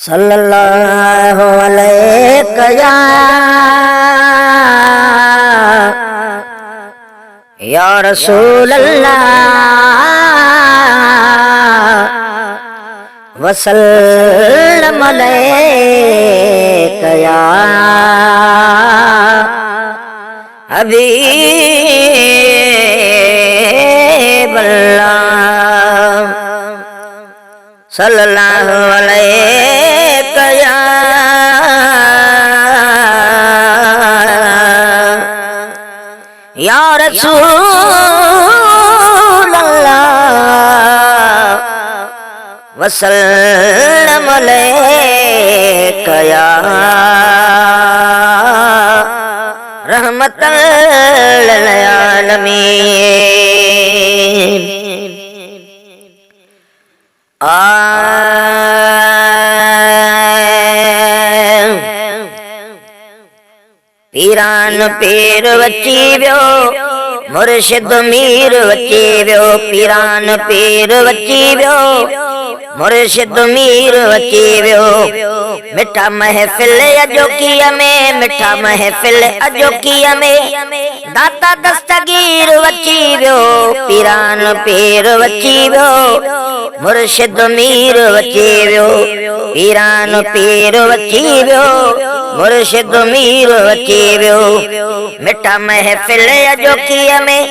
صلی اللہ علیہ یا رسول اللہ وسلم علیک یا حبیب اللہ صلی اللہ علیہ یا رسول اللہ وسلم علیک یا رحمت للعالمین پیران پیر وچی ویو مرشد میر وچی ویو پیران پیر وچی ویو مرشد میر وچی ویو مٹھا محفل اجوکیہ میں مٹھا محفل اجوکیہ میں داتا دستگیر وچی ویو پیران پیر وچی ویو مرشد میر وچی ویو پیران پیر وچی ویو مرشد میر وچی ویو مٹھا محفل اجوکیہ میں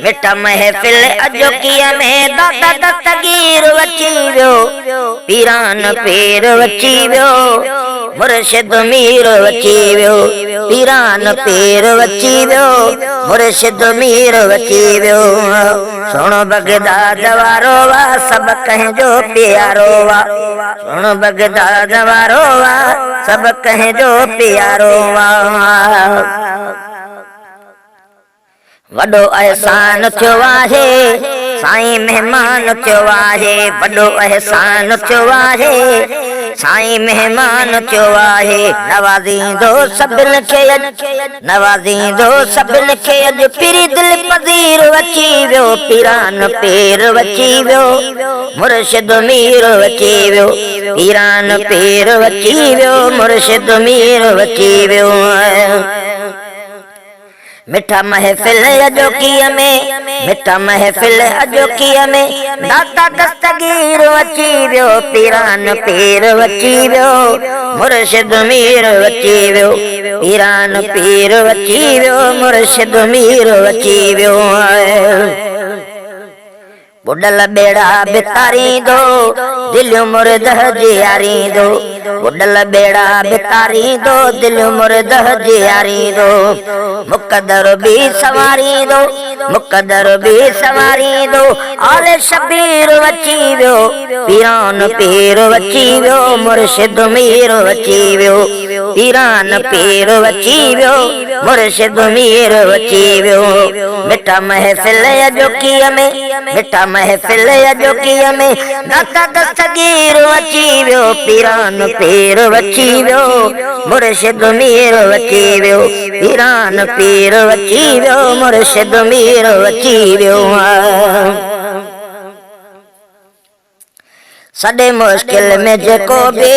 مٹھا محفل اجوکیہ میں داتا دستگیر وچی ویو پیران پیر وچی ویو مرشد میر وچی ویو پیران پیر وچی ویو مرشد میر وچی ویو سنو بغداد وارو وا سب کہیں جو پیارو وا سنو بغداد وارو وا سب کہیں جو پیارو وا وڈو احسان تھیو آہے سائیں مہمان تھیو آہے وڈو احسان تھیو آہے سائیں مہمان تھیو آہے نوازیندو سبن کھے نوازیندو سبن کھے پیری دل پذیر وچی ویو پیران پیر وچی ویو مرشد میر وچی ویو پیران پیر وچی ویو مرشد میر وچی ویو مٹھا محفل اجوکیہ میں مٹھا محفل اجوکیہ میں داتا دستگیر وچی ویو پیران پیر وچی ویو مرشد میر وچی ویو پیران پیر وچی ویو مرشد میر وچی ویو بڑھل بیڑا بتاری دو دل مرد جیاری دو بڑھل بیڑا بتاری دو دل مرد جیاری دو مقدر بھی سواری دو مقدر بھی سواری دو آل شبیر وچی ویو پیران پیر وچی ویو مرشد میر وچی ویو پیران پیر وچی ویو مرشد میر وچی ویو مٹھا محفل اجوکیہ میں مٹھا محفل اجوکیہ میں داتا دستگیر وچی ویو پیران پیر وچی ویو مرشد میر وچی ویو پیران پیر وچی ویو مرشد میر وچی ویو سڈے مشکل میں جکو بھی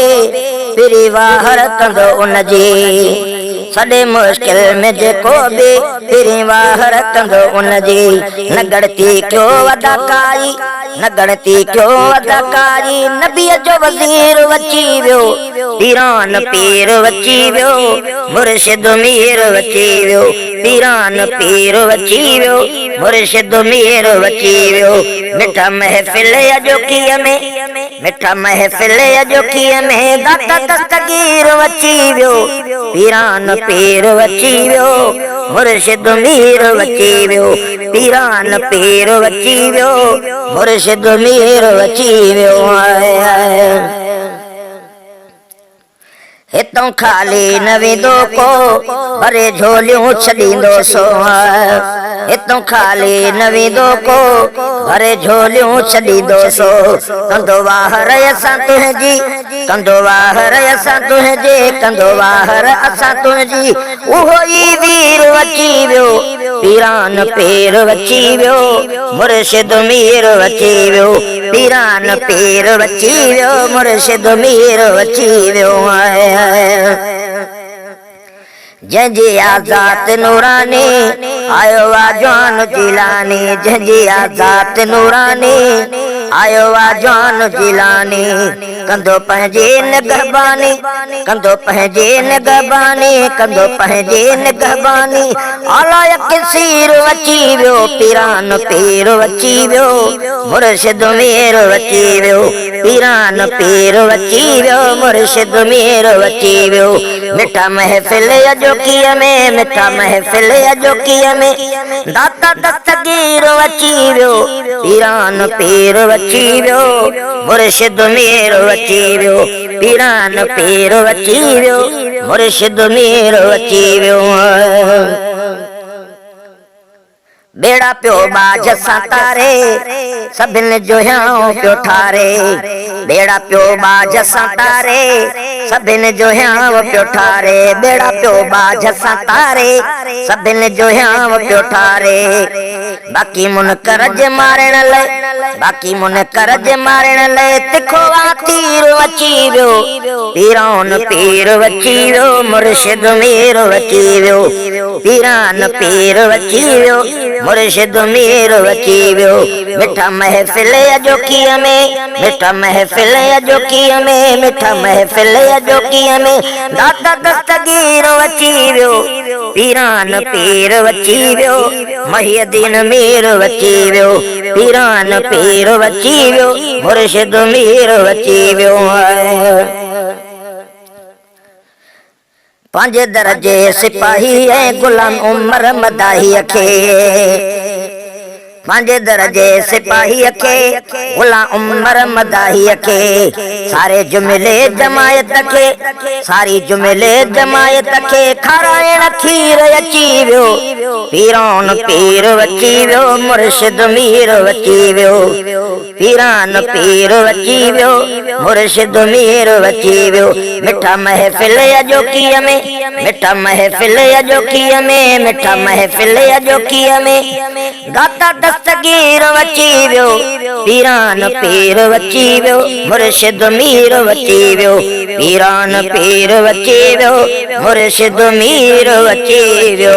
پری واہر کندو ان جی سڈے مشکل میں جکو بھی پری واہر کندو ان جی نہ گڑتی کیوں اداکاری نہ گڑتی کیوں اداکاری نبی جو وزیر وچی ویو پیران پیر وچی ویو مرشد میر وچی ویو پیران پیر وچی ویو مرشد میر وچی ویو مٹھا محفل اجوکیہ میں مٹھا محفل اجوکیہ میں داتا دستگیر وچی ویو پیران پیر وچی ویو مرشد میر وچی ویو پیران پیر وچی ویو مرشد میر وچی ویو ہتوں خالی نویندو کو بھرے جھولیوں چھڈیندو سو इतों खाली नवी दो को भरे झोलियों छड़ी 200 कंदो वाहर असां तुंहिंजी कंदो वाहर असां तुंहिंजे कंदो वाहर असां तुंहिंजी उहो ई वीर अची वियो पीरान पीर अची वियो मुर्शिद मीर अची वियो पीरान पीर अची वियो मुर्शिद मीर अची वियो जंहिंजी आज़ात नूरानी आयो आ जवान जिलानी जंहिंजी आज़ात नूरानी आयो आ जवान जिलानी कंदो पंहिंजी निगहबानी कंदो पंहिंजी निगहबानी कंदो पंहिंजी निगहबानी आला किसीर अची वियो पीरान पीर अची वियो मुर्शिद मीर अची वियो पीरान पीर अची वियो मुर्शिद मीर अची वियो मिठा महफिल अजोकीअ में मिठा महफिल अजोकीअ में दाता दस्तगीर अची वियो पीरान पीर अची वियो मुर्शिद मीर अची वियो पीरान पीर अची वियो मुर्शिद मीर अची वियो बेड़ा पियो बाज सां तारे सभिनि जो हियांव पियो ठारे बेड़ा पियो बाज सां तारे सभिनि जो हियांव पियो ठारे बेड़ा पियो बाज सां तारे सभिनि जो हियांव पियो ठारे बाक़ी मुनकर जे मारण लाइ बाक़ी मुनकर जे मारण लाइ तिखो तीर अची वियो पीरान पीर अची वियो मुर्शिद मीर अची वियो पीरान पीर अची वियो मुर्शिद मीर अची वियो मिठा महफिल अजोकीअ में मिठा महफिल अजोकीअ में मिठा महफिल अजोकीअ में दाता दस्तगीर अची वियो पीरान पीर अची वियो महियदीन मीर अची वियो पीरान पीर अची वियो मुर्शिद मीर अची वियो पंज दर्जे सिपाही ऐं गुलाम उमर मदाहीअ खे पंज दर्जे सिपाहीअ खे गुलाम उमर मदाहीअ खे सारे जुमिले जमायत खे सारी जुमिले जमायत खे खाराइण खीर अची वियो पीरान पीर अची वियो मुर्शिद मीर अची वियो पीरान पीर अची वियो मुर्शिद मीर अची वियो मिठा महफिल अजोकीअ में मिठा महफिल अजोकीअ में मिठा महफिल अजोकीअ में गाता दस्तगीर अची वियो पीरान पीर अची वियो मुर्शिद मीर अची वियो पीरान पीर अची वियो मुर्शिद मीर अची वियो